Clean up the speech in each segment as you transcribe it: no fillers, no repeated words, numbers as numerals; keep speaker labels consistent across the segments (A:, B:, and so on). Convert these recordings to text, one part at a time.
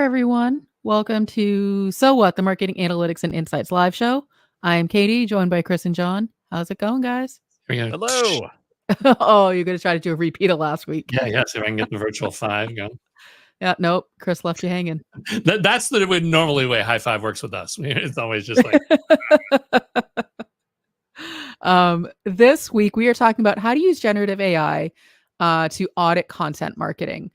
A: everyone. Welcome to So What, the Marketing Analytics and Insights live show. I am Katie, joined by Chris and John. How's it going, guys?
B: Hello.
A: Oh, you're going to try to do a repeat of last week.
B: Yeah. See if I can get the virtual five going.
A: Yeah, nope. Chris left you hanging.
B: That's the way normally way high five works with us. It's always just like.
A: This week we are talking about how to use generative AI to audit content marketing.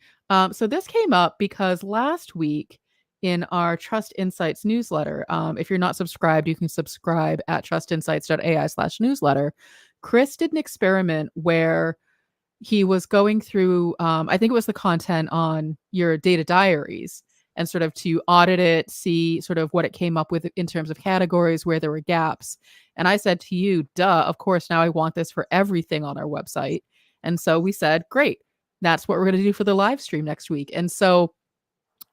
A: So this came up because last week in our Trust Insights newsletter, if you're not subscribed, you can subscribe at trustinsights.ai/newsletter. Chris did an experiment where he was going through, I think it was the content on your data diaries, and sort of to audit it, see sort of what it came up with in terms of categories, where there were gaps. And I said to you, duh, of course, now I want this for everything on our website. And so we said, great, that's what we're going to do for the live stream next week. And so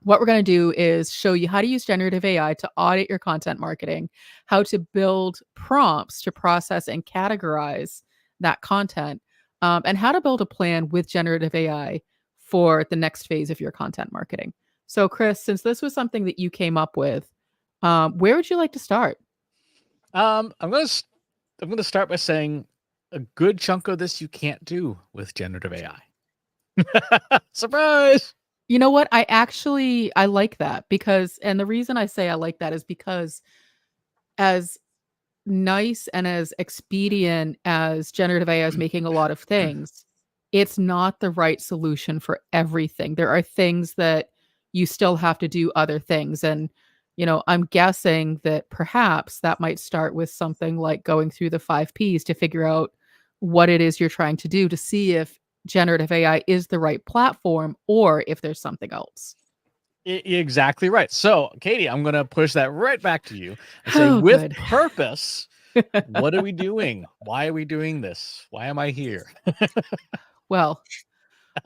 A: what we're going to do is show you how to use generative AI to audit your content marketing, how to build prompts to process and categorize that content, and how to build a plan with generative AI for the next phase of your content marketing. So, Chris, since this was something that you came up with, where would you like to start?
C: I'm gonna start by saying a good chunk of this you can't do with generative AI. Surprise!
A: You know what? I like that because, and the reason I say I like that is because as nice and as expedient as generative AI is making a lot of things, it's not the right solution for everything. There are things that you still have to do other things. And, I'm guessing that perhaps that might start with something like going through the 5 Ps to figure out what it is you're trying to do to see if generative AI is the right platform or if there's something else.
C: Exactly right. So, Katie, I'm going to push that right back to you and say, with purpose, what are we doing? Why are we doing this? Why am I here?
A: Well,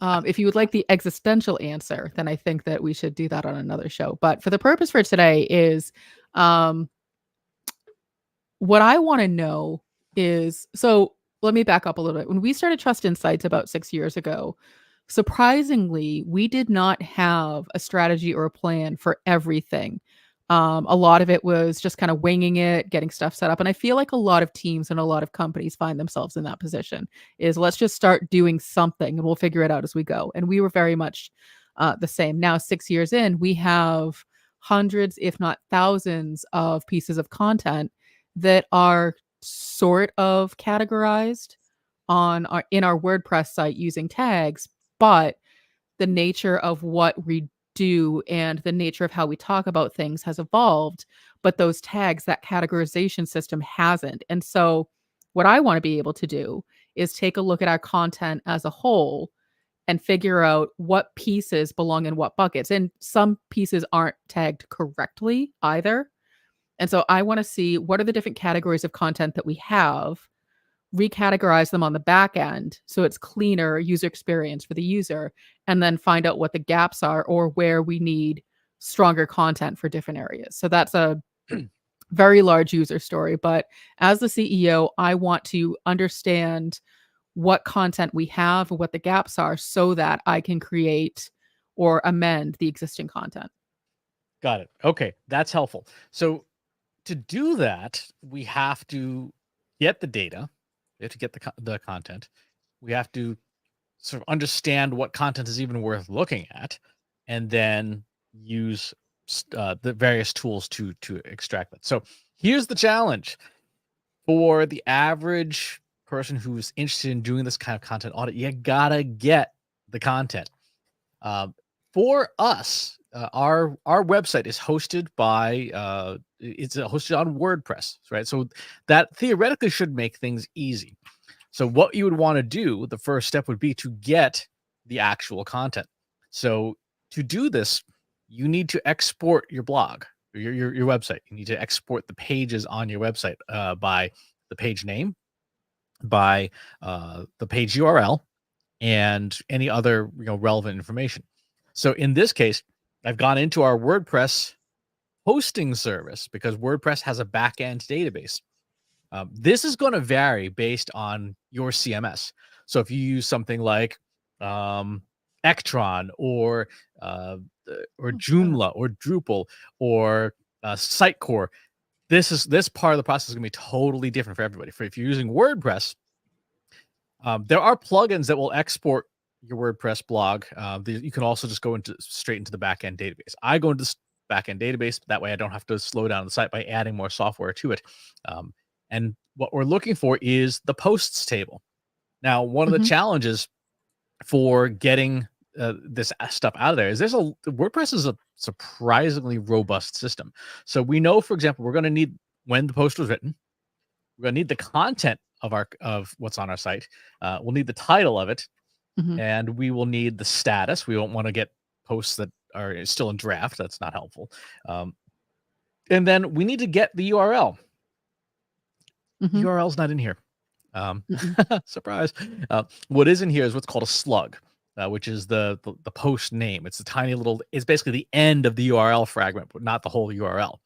A: if you would like the existential answer, then I think that we should do that on another show. But for the purpose for today is what I want to know is, so let me back up a little bit. When we started Trust Insights about 6 years ago, surprisingly, we did not have a strategy or a plan for everything. A lot of it was just kind of winging it, getting stuff set up. And I feel like a lot of teams and a lot of companies find themselves in that position is let's just start doing something and we'll figure it out as we go. And we were very much the same. Now, 6 years in, we have hundreds, if not thousands of pieces of content that are sort of categorized in our WordPress site using tags, but the nature of what we do and the nature of how we talk about things has evolved, but those tags, that categorization system hasn't. And so what I want to be able to do is take a look at our content as a whole and figure out what pieces belong in what buckets. And some pieces aren't tagged correctly either. And so I want to see what are the different categories of content that we have, recategorize them on the back end so it's cleaner user experience for the user, and then find out what the gaps are or where we need stronger content for different areas. So that's a very large user story. But as the CEO, I want to understand what content we have and what the gaps are so that I can create or amend the existing content.
C: Got it. Okay, that's helpful. So to do that, we have to get the data. We have to get the content. We have to sort of understand what content is even worth looking at, and then use the various tools to extract that. So here's the challenge for the average person who's interested in doing this kind of content audit. You gotta get the content. For us, our website is hosted by it's hosted on WordPress, right? So that theoretically should make things easy. So what you would want to do, the first step would be to get the actual content. So to do this, you need to export your blog, your website. You need to export the pages on your website by the page name, by the page URL, and any other relevant information. So in this case, I've gone into our WordPress hosting service because WordPress has a backend database. This is going to vary based on your CMS. So if you use something like Ectron or or
A: Oh,
C: Joomla or Drupal or Sitecore, this part of the process is going to be totally different for everybody. If you're using WordPress, there are plugins that will export your WordPress blog. You can also just go straight into the backend database. I go into this backend database. That way I don't have to slow down the site by adding more software to it. And what we're looking for is the posts table. Now, one of the challenges for getting this stuff out of there is WordPress is a surprisingly robust system. So we know, for example, we're going to need when the post was written. We're going to need the content of what's on our site. We'll need the title of it, and we will need the status. We won't want to get posts that are still in draft. That's not helpful. And then we need to get the URL. The URL's not in here. Surprise. What is in here is what's called a slug, which is the post name. It's it's basically the end of the URL fragment, but not the whole URL.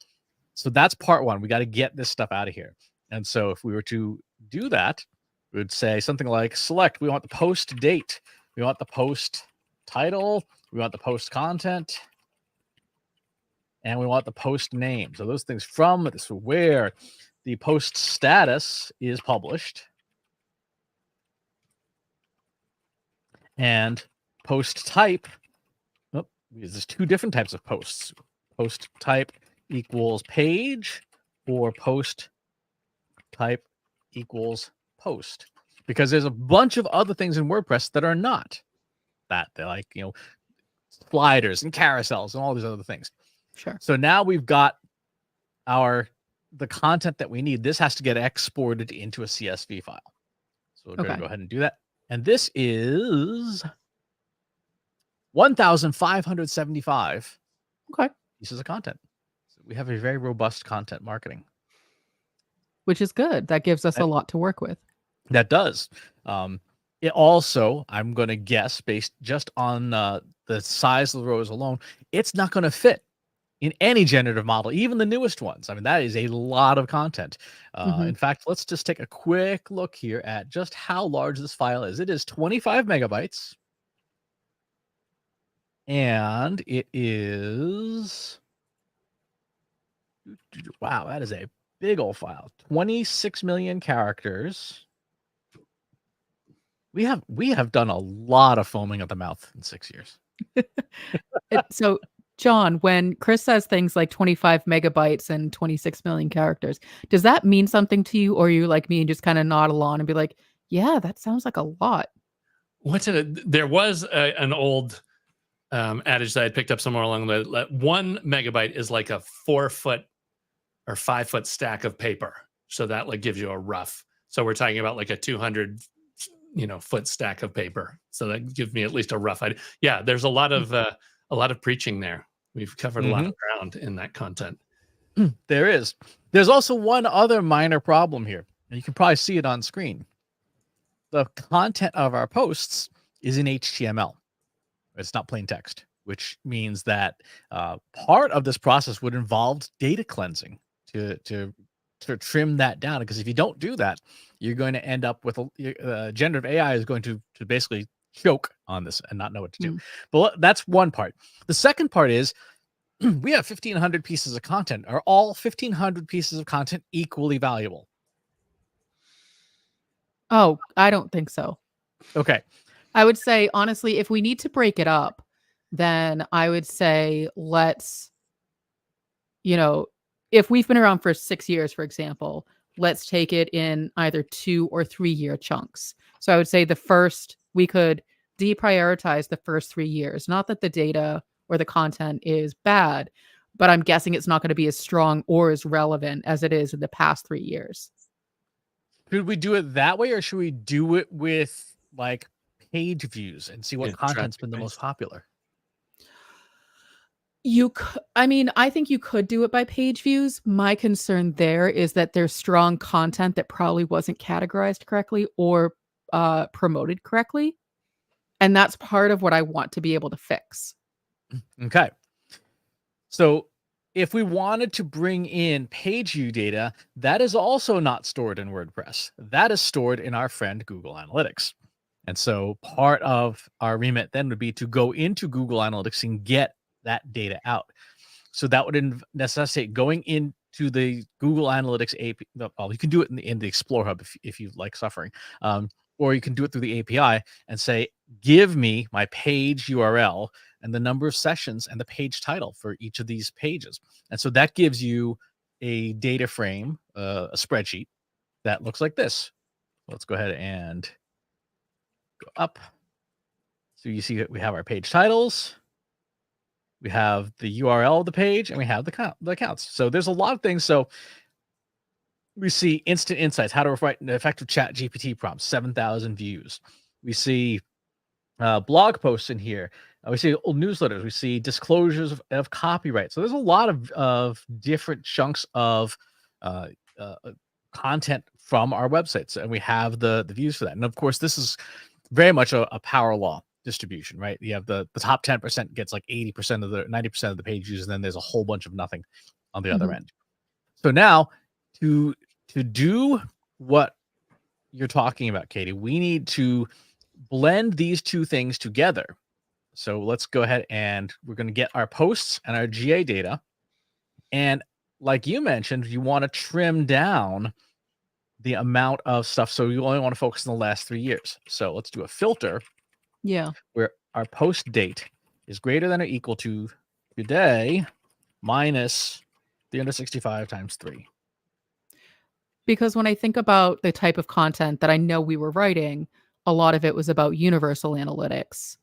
C: So that's part one. We got to get this stuff out of here. And so if we were to do that, we would say something like select. We want the post date. We want the post title. We want the post content. And we want the post name. So those things from this, where the post status is published. And post type. Oh, there's two different types of posts. Post type equals page, or post type equals post, because there's a bunch of other things in WordPress that are not that. They're like, sliders and carousels and all these other things.
A: Sure.
C: So now we've got the content that we need. This has to get exported into a CSV file. So we're going to go ahead and do that. And this is 1,575 pieces of content. So we have a very robust content marketing.
A: Which is good. That gives us a lot to work with.
C: That does. It also, I'm going to guess, based just on the size of the rows alone, it's not going to fit in any generative model, even the newest ones. I mean, that is a lot of content. In fact, let's just take a quick look here at just how large this file is. It is 25 megabytes. And it is... Wow, that is a big old file. 26 million characters. We have done a lot of foaming at the mouth in 6 years.
A: So, John, when Chris says things like 25 megabytes and 26 million characters, does that mean something to you, or are you like me and just kind of nod along and be like, yeah, that sounds like a lot?
B: There was an old adage that I picked up somewhere along the way. 1 megabyte is like a 4-foot or 5-foot stack of paper. So that like gives you a rough. So we're talking about like a 200 foot stack of paper. So that gives me at least a rough idea. Yeah, there's a lot of preaching there. We've covered a lot of ground in that content.
C: There is. There's also one other minor problem here, and you can probably see it on screen. The content of our posts is in HTML. It's not plain text, which means that part of this process would involve data cleansing to trim that down. Because if you don't do that, you're going to end up with generative AI is going to basically choke on this and not know what to do. But that's one part. The second part is we have 1,500 pieces of content. Are all 1,500 pieces of content equally valuable?
A: Oh, I don't think so.
C: Okay.
A: I would say, honestly, if we need to break it up, then I would say let's, if we've been around for 6 years, for example, let's take it in either 2 or 3 year chunks. So I would say we could deprioritize the first 3 years. Not that the data or the content is bad, but I'm guessing it's not going to be as strong or as relevant as it is in the past 3 years.
C: Should we do it that way, or should we do it with like page views and see what content's been the most popular?
A: I think you could do it by page views. My concern there is that there's strong content that probably wasn't categorized correctly or promoted correctly. And that's part of what I want to be able to fix.
C: Okay. So if we wanted to bring in page view data, that is also not stored in WordPress. That is stored in our friend Google Analytics. And so part of our remit then would be to go into Google Analytics and get that data out. So that would necessitate going into the Google Analytics API. Well, you can do it in the Explore Hub if you like suffering, or you can do it through the API and say, give me my page URL and the number of sessions and the page title for each of these pages. And so that gives you a data frame, a spreadsheet that looks like this. Let's go ahead and go up. So you see that we have our page titles, we have the URL of the page, and we have the accounts. So there's a lot of things. So we see instant insights, how to write an effective chat GPT prompt, 7,000 views. We see blog posts in here. We see old newsletters. We see disclosures of copyright. So there's a lot of different chunks of content from our websites, and we have the views for that. And of course, this is very much a power law distribution, right? You have the top 10% gets like 80% of the 90% of the page views, and then there's a whole bunch of nothing on the other end. So now to do what you're talking about, Katie, we need to blend these two things together. So let's go ahead and we're going to get our posts and our GA data. And like you mentioned, you want to trim down the amount of stuff. So you only want to focus on the last 3 years. So let's do a filter.
A: Yeah.
C: Where our post date is greater than or equal to today minus 365 times 3.
A: Because when I think about the type of content that I know we were writing, a lot of it was about universal analytics,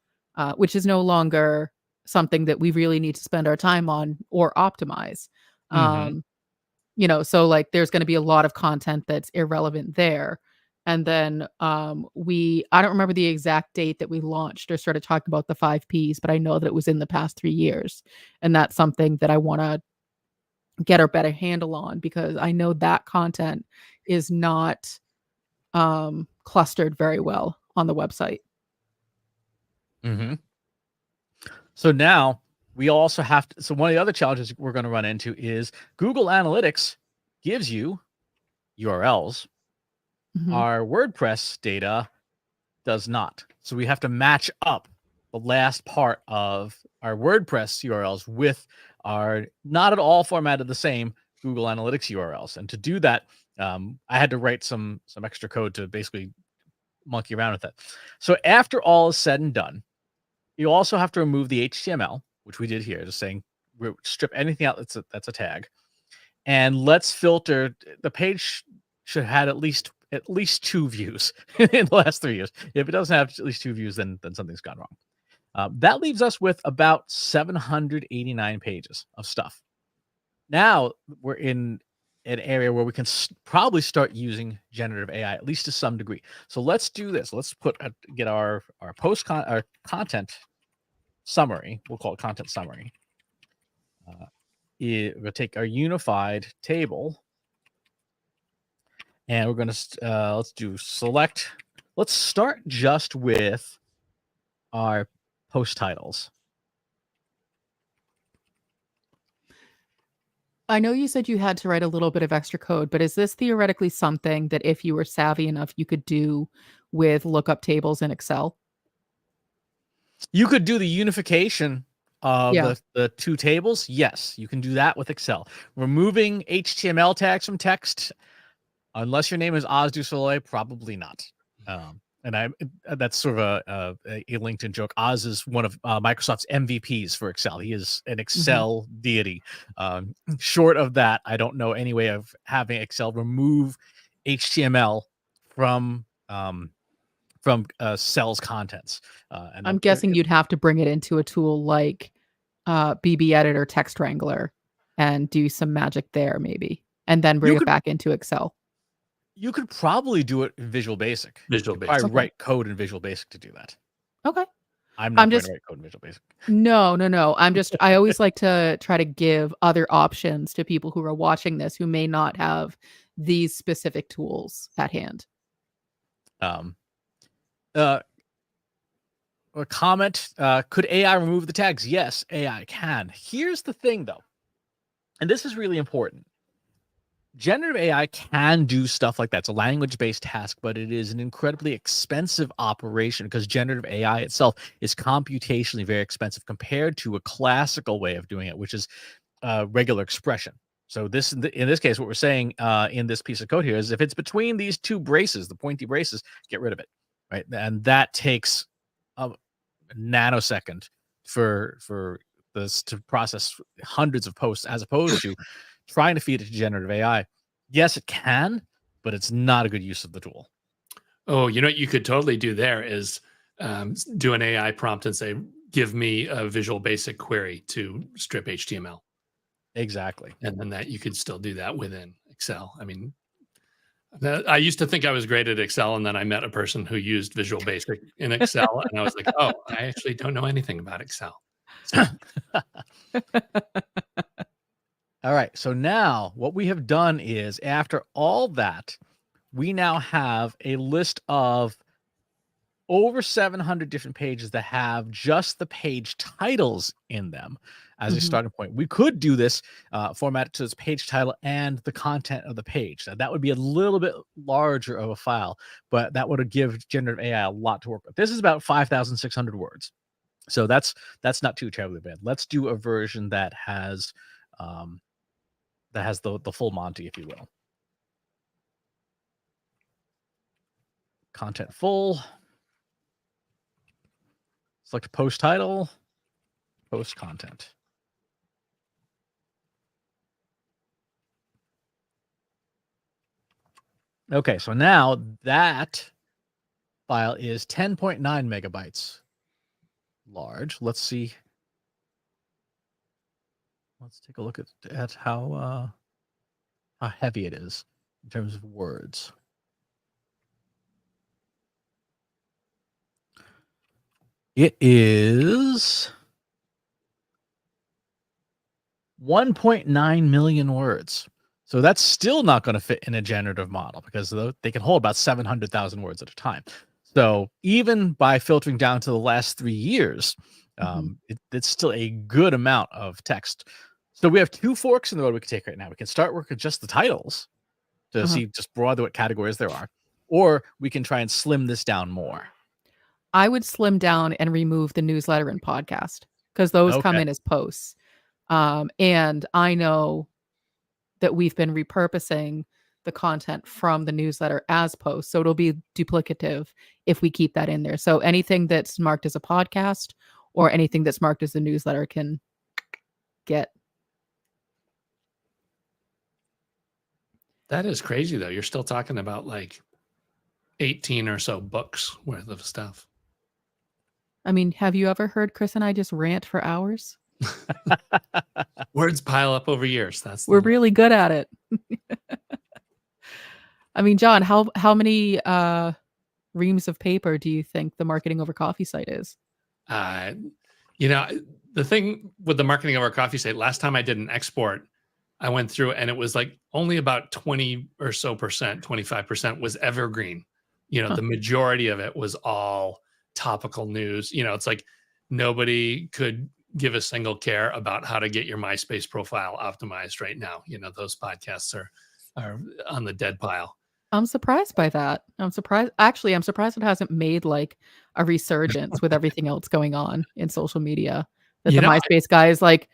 A: which is no longer something that we really need to spend our time on or optimize. So like there's going to be a lot of content that's irrelevant there. And then I don't remember the exact date that we launched or started talking about the 5 Ps, but I know that it was in the past 3 years. And that's something that I want to get a better handle on, because I know that content is not clustered very well on the website.
C: So now we also have to, so one of the other challenges we're going to run into is Google Analytics gives you URLs. Our WordPress data does not. So we have to match up the last part of our WordPress URLs with our not at all formatted the same Google Analytics URLs. And to do that, I had to write some extra code to basically monkey around with it. So after all is said and done, you also have to remove the HTML, which we did here, just saying strip anything out that's a tag. And let's filter. The page should have at least 2 views in the last 3 years. If it doesn't have at least 2 views, then something's gone wrong. That leaves us with about 789 pages of stuff. Now we're in an area where we can probably start using generative AI, at least to some degree. So let's do this. Let's get our our content summary. We'll call it content summary. We'll take our unified table, and we're going to let's do select. Let's start just with our post titles.
A: I know you said you had to write a little bit of extra code, but is this theoretically something that if you were savvy enough, you could do with lookup tables in Excel?
C: You could do the unification of the 2 tables. Yes, you can do that with Excel. Removing HTML tags from text, unless your name is Oz du Soleil, probably not. And that's sort of a LinkedIn joke. Oz is one of Microsoft's MVPs for Excel. He is an Excel deity. Short of that, I don't know any way of having Excel remove HTML from cells contents. And
A: I'm guessing you'd have to bring it into a tool like BB Editor, Text Wrangler, and do some magic there maybe, and then bring it back into Excel.
C: You could probably do it in Visual Basic. I write code in Visual Basic to do that.
A: Okay.
C: I'm not going to write code in Visual Basic.
A: No. I always like to try to give other options to people who are watching this who may not have these specific tools at hand.
C: A comment, could AI remove the tags? Yes, AI can. Here's the thing, though, and this is really important. generative AI can do stuff like that. It's a language-based task, but it is an incredibly expensive operation because generative AI itself is computationally very expensive compared to a classical way of doing it, which is regular expression. So this, in this case, what we're saying in this piece of code here is if it's between these two braces, the pointy braces, get rid of it, right? And that takes a nanosecond for this to process hundreds of posts, as opposed to trying to feed it to generative AI. Yes, it can, but it's not a good use of the tool.
B: Oh, you know what you could totally do there is do an AI prompt and say, give me a Visual Basic query to strip HTML.
C: Exactly.
B: And then that you could still do that within Excel. I mean, I used to think I was great at Excel, and then I met a person who used Visual Basic in Excel, and I was like, oh, I actually don't know anything about Excel. So,
C: all right. So now what we have done is, after all that, we now have a list of over 700 different pages that have just the page titles in them as a starting point. We could do this format to this page title and the content of the page. Now, that would be a little bit larger of a file, but that would give generative AI a lot to work with. This is about 5,600 words. So that's not too terribly bad. Let's do a version that has the full Monty, if you will. Content full. Select post title, post content. Okay, so now that file is 10.9 megabytes large. Let's see. Let's take a look at how heavy it is in terms of words. It is 1.9 million words. So that's still not going to fit in a generative model because they can hold about 700,000 words at a time. So even by filtering down to the last 3 years, it's still a good amount of text. So we have two forks in the road we can take right now. We can start working with just the titles to see just broadly what categories there are, or we can try and slim this down more.
A: I would slim down and remove the newsletter and podcast because those come in as posts. And I know that we've been repurposing the content from the newsletter as posts. So it'll be duplicative if we keep that in there. So anything that's marked as a podcast or anything that's marked as a newsletter can get.
B: that is crazy, though. You're still talking about like 18 or so books worth of stuff.
A: I mean, have you ever heard Chris and I just rant for hours?
B: Words pile up over years.
A: We're really good at it. I mean, John, how many reams of paper do you think the Marketing Over Coffee site is?
B: You know, the thing with the Marketing Over Coffee site, last time I did an export, I went through and it was like only about 20 or so percent, 25% was evergreen. You know, the majority of it was all topical news. You know, it's like nobody could give a single care about how to get your MySpace profile optimized right now. You know, those podcasts are on the dead pile.
A: I'm surprised by that. I'm surprised. Actually, I'm surprised it hasn't made like a resurgence with everything else going on in social media. That MySpace guy is like,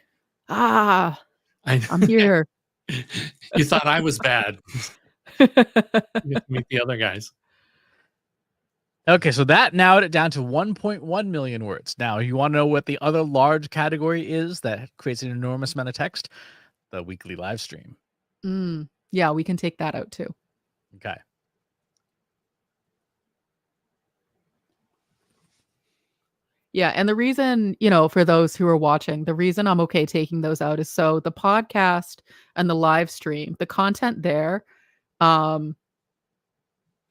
A: I'm here.
B: You thought I was bad. You have to meet the other guys.
C: Okay, so that narrowed it down to 1.1 million words. Now, you want to know what the other large category is that creates an enormous amount of text? The weekly live stream.
A: Yeah, we can take that out too.
C: Okay.
A: Yeah, and the reason, for those who are watching, the reason I'm okay taking those out is so the podcast and the live stream, the content there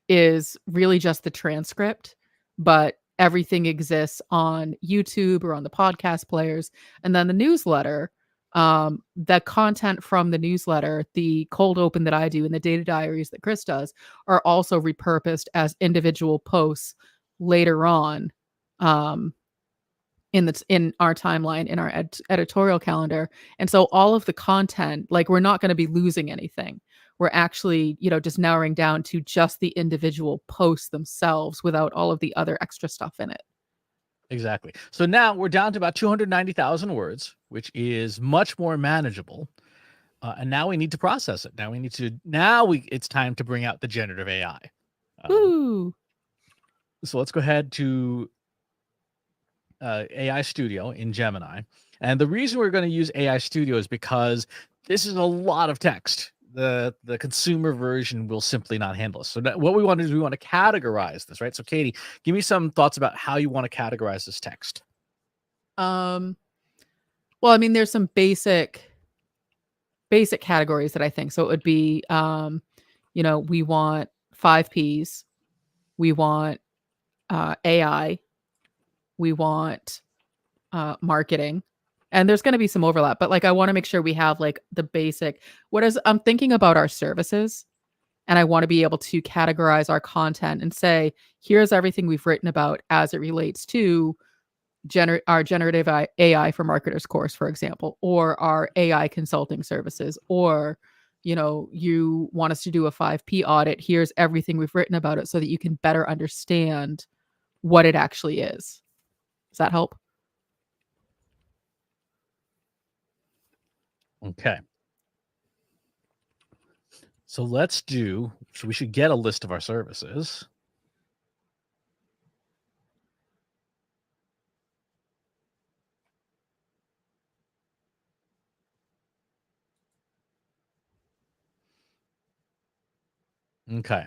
A: is really just the transcript, but everything exists on YouTube or on the podcast players. And then the newsletter, the content from the newsletter, the cold open that I do and the data diaries that Chris does are also repurposed as individual posts later on in our timeline, in our editorial calendar. And so all of the content, like we're not going to be losing anything. we're actually, just narrowing down to just the individual posts themselves without all of the other extra stuff in it.
C: Exactly. So now we're down to about 290,000 words, which is much more manageable. And now we need to process it. It's time to bring out the generative AI.
A: Woo!
C: So let's go ahead to AI Studio in Gemini. And the reason we're going to use AI Studio is because this is a lot of text. The consumer version will simply not handle this. So what we want to do is we want to categorize this, right? So Katie, give me some thoughts about how you want to categorize this text.
A: Well, I mean, there's some basic categories that I think. So it would be, we want 5 Ps, we want AI, we want marketing, and there's going to be some overlap, but like I want to make sure we have like the basic. I'm thinking about our services, and I want to be able to categorize our content and say, here's everything we've written about as it relates to our generative AI for marketers course, for example, or our AI consulting services, or you want us to do a 5P audit. Here's everything we've written about it so that you can better understand what it actually is. Does that help?
C: Okay. So we should get a list of our services. Okay.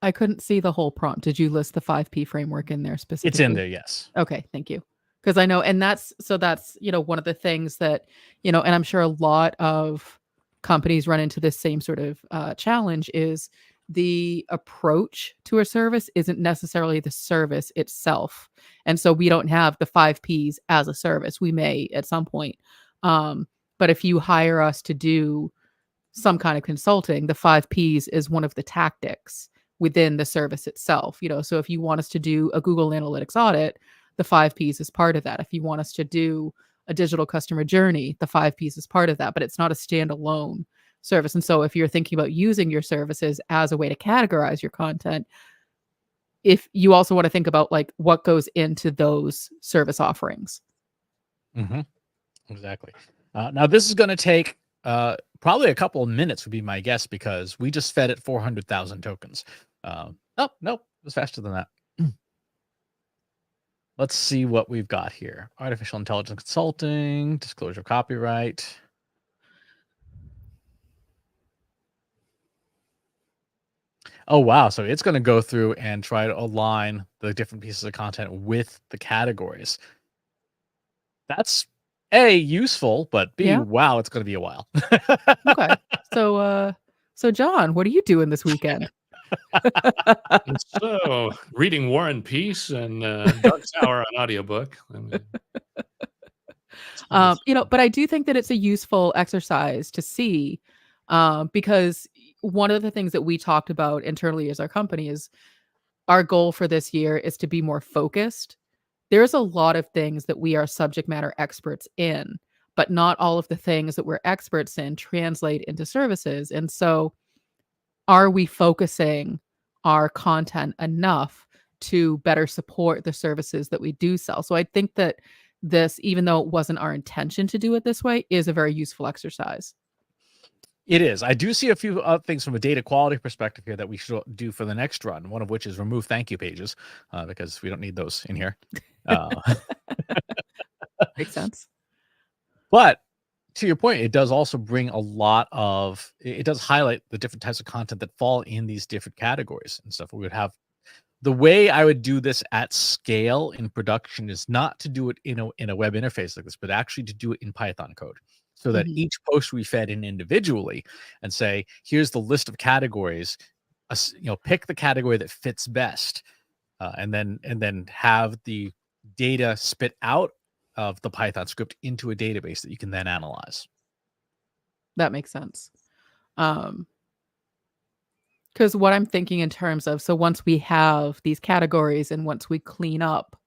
A: I couldn't see the whole prompt. Did you list the 5P framework in there specifically?
C: It's in there, yes.
A: Okay, thank you. Because I know, and that's one of the things that, and I'm sure a lot of companies run into this same sort of challenge, is the approach to a service isn't necessarily the service itself. And so we don't have the 5 Ps as a service. We may at some point. But if you hire us to do some kind of consulting, the 5 Ps is one of the tactics within the service itself. So if you want us to do a Google Analytics audit, the 5 Ps is part of that. If you want us to do a digital customer journey, the 5 Ps is part of that, but it's not a standalone service. And so if you're thinking about using your services as a way to categorize your content, if you also want to think about like what goes into those service offerings.
C: Mm-hmm. Exactly. Now this is going to take probably a couple of minutes would be my guess, because we just fed it 400,000 tokens. Nope, it was faster than that. Let's see what we've got here. Artificial intelligence consulting, disclosure of copyright. Oh, wow. So it's going to go through and try to align the different pieces of content with the categories. That's A, useful, but B,
A: Yeah.
C: wow, it's going to be a while.
A: Okay. So John, what are you doing this weekend?
B: So reading War and Peace and Dark Tower on audiobook.
A: But I do think that it's a useful exercise to see, because one of the things that we talked about internally as our company is our goal for this year is to be more focused. There's a lot of things that we are subject matter experts in, but not all of the things that we're experts in translate into services. And so are we focusing our content enough to better support the services that we do sell? So I think that this, even though it wasn't our intention to do it this way, is a very useful exercise.
C: It is. I do see a few things from a data quality perspective here that we should do for the next run, one of which is remove thank you pages, because we don't need those in here.
A: Makes sense.
C: But to your point, it does also bring it does highlight the different types of content that fall in these different categories and stuff. We would have the way I would do this at scale in production is not to do it in a web interface like this, but actually to do it in Python code, so that each post we fed in individually and say, here's the list of categories. pick the category that fits best, and then have the data spit out of the Python script into a database that you can then analyze.
A: That makes sense. Because what I'm thinking in terms of, so once we have these categories and once we clean up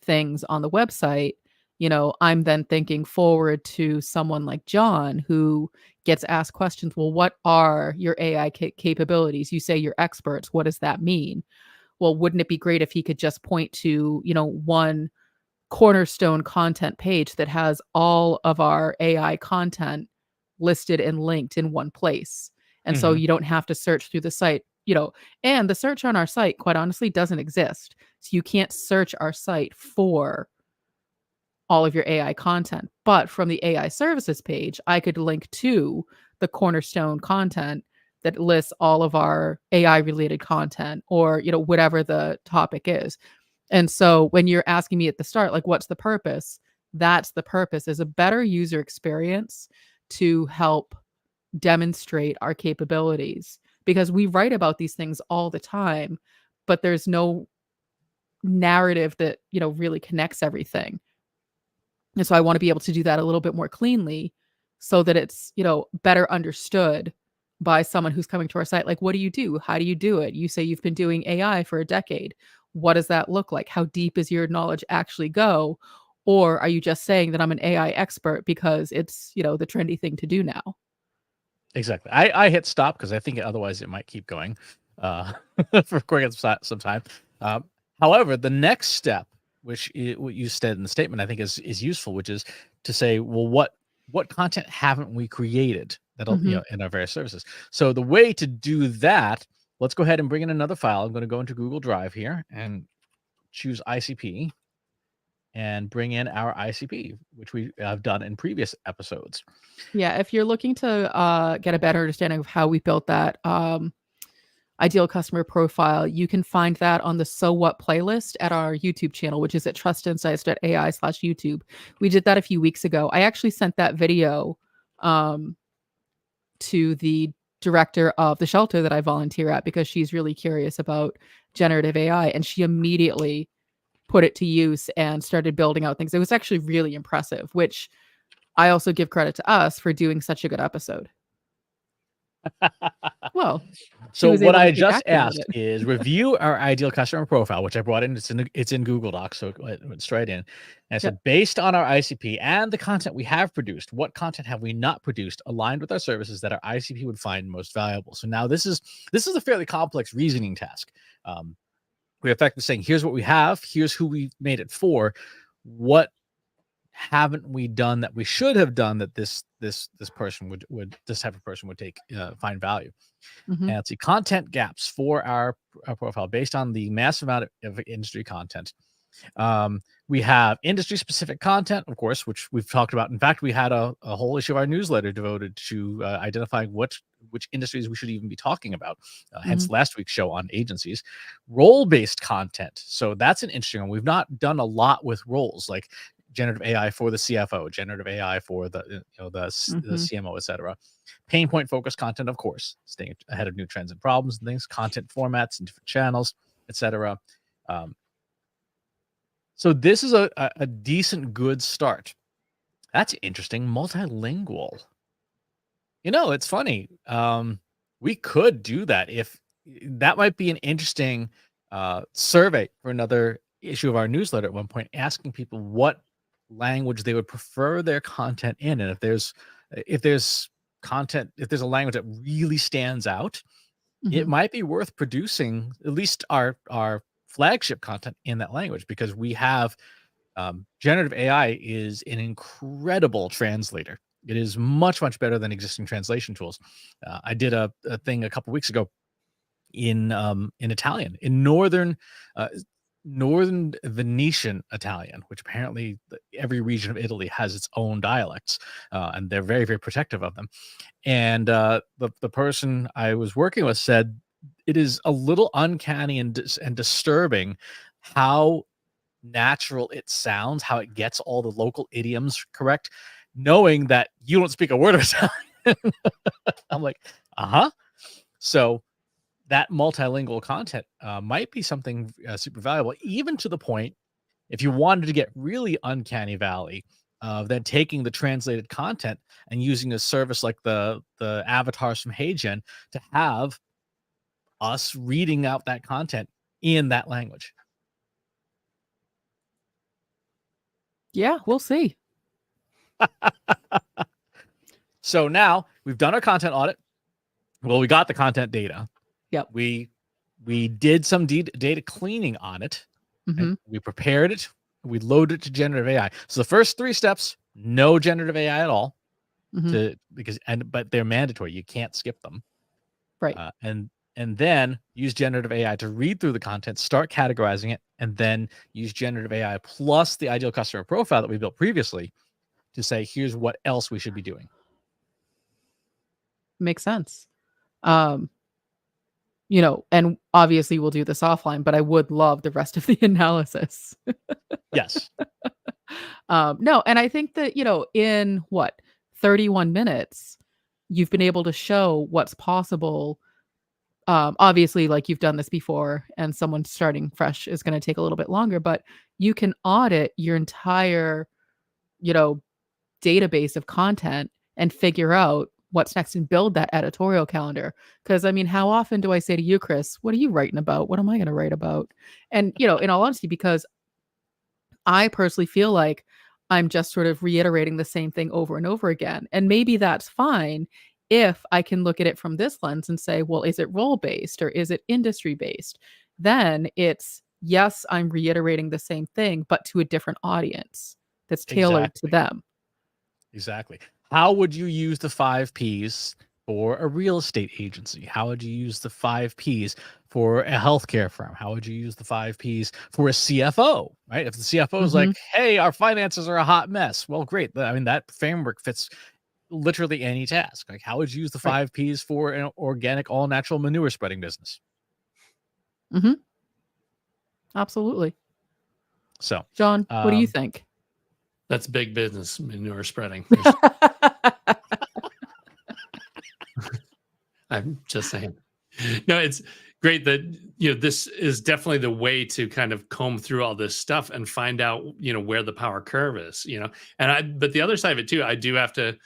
A: things on the website, I'm then thinking forward to someone like John who gets asked questions. Well, what are your AI capabilities? You say you're experts. What does that mean? Well, wouldn't it be great if he could just point to, one cornerstone content page that has all of our AI content listed and linked in one place? And so you don't have to search through the site, and the search on our site, quite honestly, doesn't exist. So you can't search our site for all of your AI content. But from the AI services page, I could link to the cornerstone content that lists all of our AI related content, or, whatever the topic is. And so when you're asking me at the start, like, what's the purpose? That's the purpose, is a better user experience to help demonstrate our capabilities, because we write about these things all the time, but there's no narrative that, really connects everything. And so I want to be able to do that a little bit more cleanly so that it's, better understood by someone who's coming to our site. Like, what do you do? How do you do it? You say you've been doing AI for a decade. What does that look like? How deep is your knowledge actually go? Or are you just saying that I'm an AI expert because it's, the trendy thing to do now?
C: Exactly. I hit stop because I think otherwise it might keep going for quite some time. However, the next step, which what you said in the statement, I think is useful, which is to say, well, what content haven't we created that'll in our various services? So the way to do that, let's go ahead and bring in another file. I'm going to go into Google Drive here and choose ICP and bring in our ICP, which we have done in previous episodes.
A: Yeah, if you're looking to get a better understanding of how we built that ideal customer profile, you can find that on the So What playlist at our YouTube channel, which is at trustinsights.ai/YouTube. We did that a few weeks ago. I actually sent that video to the director of the shelter that I volunteer at, because she's really curious about generative AI, and she immediately put it to use and started building out things. It was actually really impressive, which I also give credit to us for doing such a good episode. Well,
C: so what I just asked is review our ideal customer profile, which I brought in. It's in Google Docs, so it went straight in. And I said, based on our ICP and the content we have produced, what content have we not produced aligned with our services that our ICP would find most valuable? So now this is a fairly complex reasoning task. We're effectively saying, here's what we have, here's who we made it for. What haven't we done that we should have done that this person would this type of person would take find value? And it's the content gaps for our profile based on the massive amount of industry content. We have industry specific content, of course, which we've talked about. In fact, we had a whole issue of our newsletter devoted to identifying which industries we should even be talking about. Hence last week's show on agencies. Role-based content. So that's an interesting one. We've not done a lot with roles, like generative AI for the CFO, generative AI for the CMO, etc. Pain point focused content, of course, staying ahead of new trends and problems and things, content formats and different channels, etc. So this is a decent, good start. That's interesting. Multilingual. It's funny. We could do that. If that might be an interesting survey for another issue of our newsletter at one point, asking people what language they would prefer their content in, and if there's a language that really stands out, it might be worth producing at least our flagship content in that language, because we have generative AI is an incredible translator. It is much, much better than existing translation tools. I did a thing a couple weeks ago in Italian, in northern Venetian Italian, which apparently every region of Italy has its own dialects, and they're very, very protective of them. And the person I was working with said it is a little uncanny and disturbing how natural it sounds, how it gets all the local idioms correct, knowing that you don't speak a word of Italian. I'm like, so that multilingual content might be something super valuable, even to the point if you wanted to get really uncanny valley of then taking the translated content and using a service like the avatars from HeyGen to have us reading out that content in that language.
A: Yeah, we'll see.
C: So now we've done our content audit. Well, we got the content data.
A: Yep.
C: We did some data cleaning on it.
A: Mhm.
C: We prepared it. We loaded it to generative AI. So the first 3 steps, no generative AI at all,
A: Mhm.
C: but they're mandatory. You can't skip them.
A: Right.
C: And then use generative AI to read through the content, start categorizing it, and then use generative AI plus the ideal customer profile that we built previously to say, here's what else we should be doing.
A: Makes sense. You know, and obviously we'll do this offline, but I would love the rest of the analysis.
C: Yes.
A: No, and I think that, you know, in what, 31 minutes, you've been able to show what's possible. Obviously, like you've done this before, and someone starting fresh is going to take a little bit longer, but you can audit your entire, you know, database of content and figure out what's next and build that editorial calendar. Because I mean, how often do I say to you, Chris, what are you writing about? What am I going to write about? And, you know, in all honesty, because I personally feel like I'm just sort of reiterating the same thing over and over again. And maybe that's fine if I can look at it from this lens and say, well, is it role based or is it industry based? Then it's, yes, I'm reiterating the same thing, but to a different audience that's tailored to them.
C: Exactly. How would you use the 5 Ps for a real estate agency? How would you use the 5 Ps for a healthcare firm? How would you use the 5 Ps for a CFO? Right? If the CFO is like, hey, our finances are a hot mess. Well, great. I mean, that framework fits literally any task. Like, how would you use the 5 Ps for an organic, all natural manure spreading business?
A: Absolutely.
C: So,
A: John, what do you think?
B: That's big business, manure spreading. I'm just saying. No, it's great that, you know, this is definitely the way to kind of comb through all this stuff and find out, you know, where the power curve is, you know. But the other side of it too, I do have to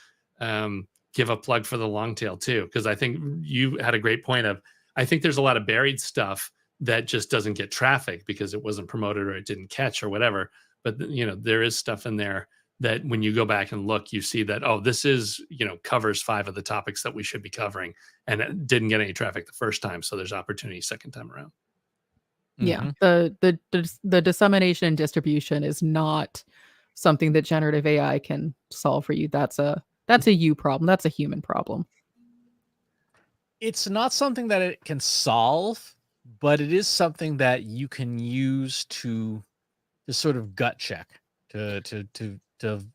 B: give a plug for the long tail too, because I think you had a great point of, I think there's a lot of buried stuff that just doesn't get traffic because it wasn't promoted or it didn't catch or whatever. But, you know, there is stuff in there that when you go back and look, you see that, oh, this is, you know, covers 5 of the topics that we should be covering, and it didn't get any traffic the first time. So there's opportunity second time around.
A: Yeah. The dissemination and distribution is not something that generative AI can solve for you. That's a you problem. That's a human problem.
C: It's not something that it can solve, but it is something that you can use to sort of gut check, to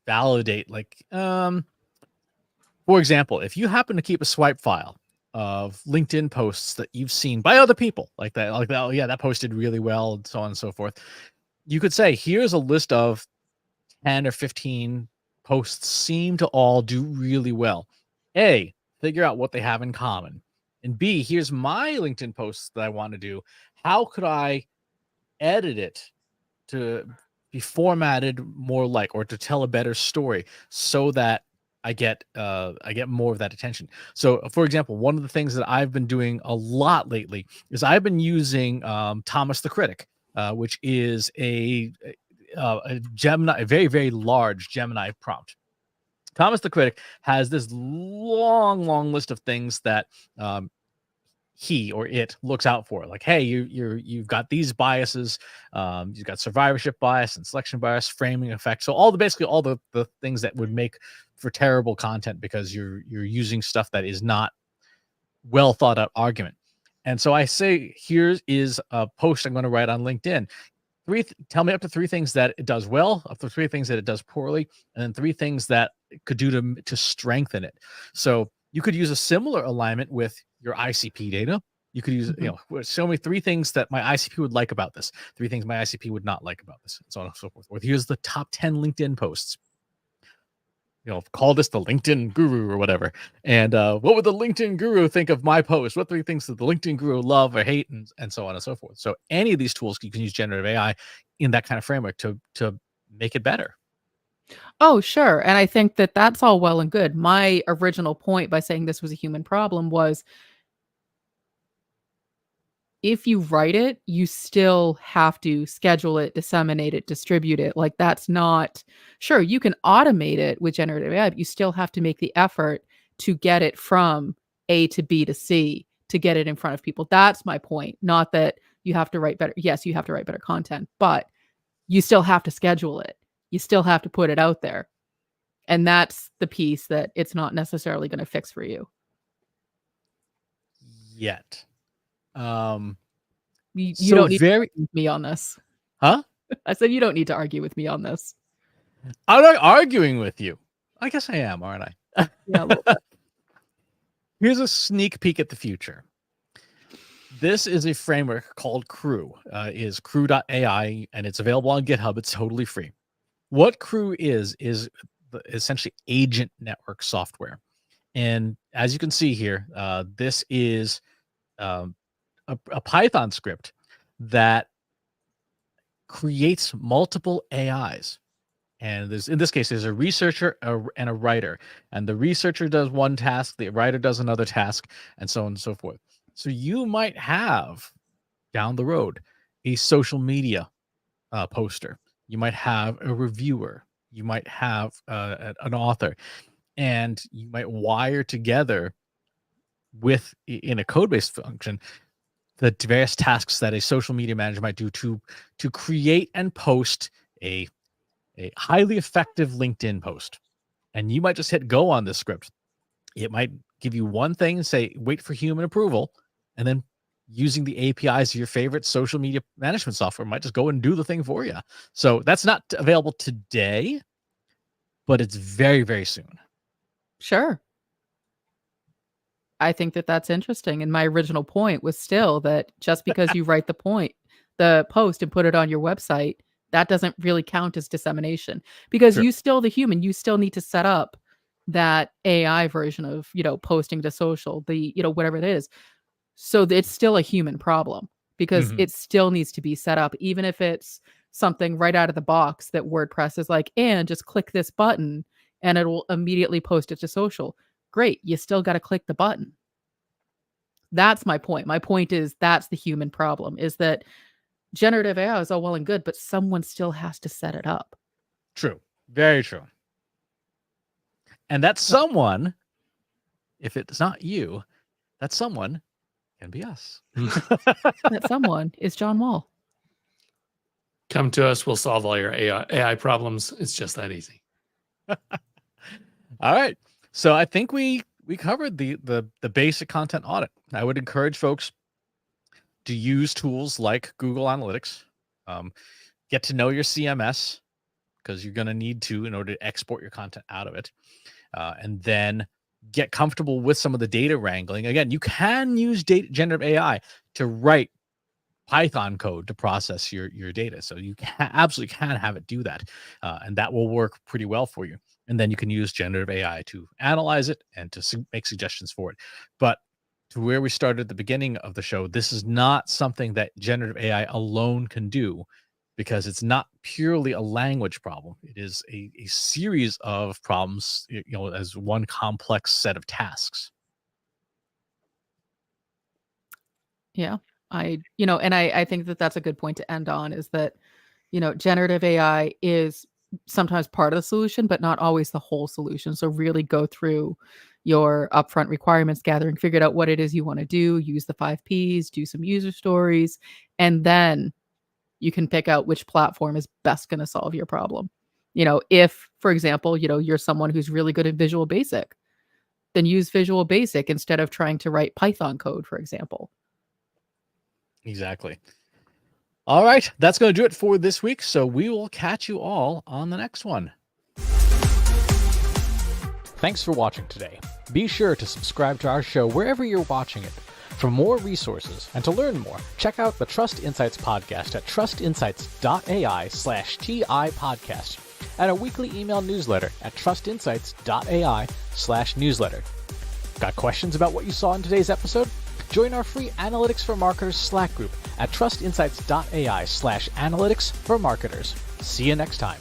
C: validate. Like, for example, if you happen to keep a swipe file of LinkedIn posts that you've seen by other people, like that, oh yeah, that posted really well, and so on and so forth, you could say, here's a list of 10 or 15 posts seem to all do really well. A, figure out what they have in common. And B, here's my LinkedIn posts that I want to do. How could I edit it to be formatted more like, or to tell a better story so that I get more of that attention? So, for example, one of the things that I've been doing a lot lately is I've been using Thomas the Critic, which is a Gemini, a very, very large Gemini prompt. Thomas the Critic has this long list of things that he or it looks out for. Like, hey, you've got these biases, you've got survivorship bias and selection bias, framing effect. So basically all the things that would make for terrible content because you're using stuff that is not well thought out argument. And so I say, here is a post I'm going to write on LinkedIn. Tell me up to 3 things that it does well, up to 3 things that it does poorly, and then 3 things that it could do to strengthen it. So you could use a similar alignment with your ICP data. You could use, you know, show me 3 things that my ICP would like about this, 3 things my ICP would not like about this, and so on and so forth. Or here's the top 10 LinkedIn posts. call this the LinkedIn guru or whatever. And what would the LinkedIn guru think of my post? What 3 things that the LinkedIn guru love or hate, and so on and so forth. So any of these tools, you can use generative AI in that kind of framework to make it better.
A: Oh, sure. And I think that that's all well and good. My original point by saying this was a human problem was if you write it, you still have to schedule it, disseminate it, distribute it. Like that's not sure, you can automate it with generative AI, but you still have to make the effort to get it from A to B to C to get it in front of people. That's my point. Not that you have to write better. Yes, you have to write better content, but you still have to schedule it. You still have to put it out there. And that's the piece that it's not necessarily going to fix for you.
C: Yet.
A: You
C: So
A: don't need to
C: very
A: argue with me on this.
C: Huh?
A: I said you don't need to argue with me on this.
C: I'm not arguing with you. I guess I am, aren't I?
A: Yeah, a little bit.
C: Here's a sneak peek at the future. This is a framework called Crew. Is crew.ai, and it's available on GitHub. It's totally free. What Crew is essentially agent network software. And as you can see here, this is a Python script that creates multiple AIs. And in this case, there's a researcher and a writer. And the researcher does one task, the writer does another task, and so on and so forth. So you might have down the road a social media poster. You might have a reviewer. You might have an author. And you might wire together in a code-based function the various tasks that a social media manager might do to create and post a highly effective LinkedIn post. And you might just hit go on this script. It might give you one thing and say, wait for human approval. And then using the APIs of your favorite social media management software might just go and do the thing for you. So that's not available today, but it's very, very soon.
A: Sure. I think that that's interesting. And my original point was still that just because you write the post and put it on your website, that doesn't really count as dissemination because
C: Sure.
A: you still, the human, you still need to set up that AI version of, posting to social, whatever it is. So it's still a human problem because it still needs to be set up, even if it's something right out of the box that WordPress is like, and just click this button and it will immediately post it to social. Great. You still got to click the button. That's my point. My point is that's the human problem is that generative AI is all well and good, but someone still has to set it up.
C: True. Very true. And that someone, if it's not you, that someone can be us.
A: That someone is John Wall.
B: Come to us. We'll solve all your AI problems. It's just that easy.
C: All right. So I think we covered the basic content audit. I would encourage folks to use tools like Google Analytics. Get to know your CMS because you're going to need to in order to export your content out of it. And then get comfortable with some of the data wrangling. Again, you can use generative AI to write Python code to process your data. So you absolutely can have it do that. And that will work pretty well for you. And then you can use generative AI to analyze it and to make suggestions for it. But to where we started at the beginning of the show, this is not something that generative AI alone can do because it's not purely a language problem. It is a series of problems, as one complex set of tasks.
A: Yeah. I think that that's a good point to end on is that, generative AI is sometimes part of the solution, but not always the whole solution. So really go through your upfront requirements gathering, figure out what it is you want to do, use the 5 Ps, do some user stories, and then you can pick out which platform is best going to solve your problem. If, for example, you're someone who's really good at Visual Basic, then use Visual Basic instead of trying to write Python code, for example.
C: Exactly. All right. That's going to do it for this week. So we will catch you all on the next one. Thanks for watching today. Be sure to subscribe to our show wherever you're watching it. For more resources and to learn more, check out the Trust Insights podcast at trustinsights.ai/TI podcast. and a weekly email newsletter at trustinsights.ai/newsletter. Got questions about what you saw in today's episode? Join our free Analytics for Marketers Slack group at trustinsights.ai/analytics for marketers. See you next time.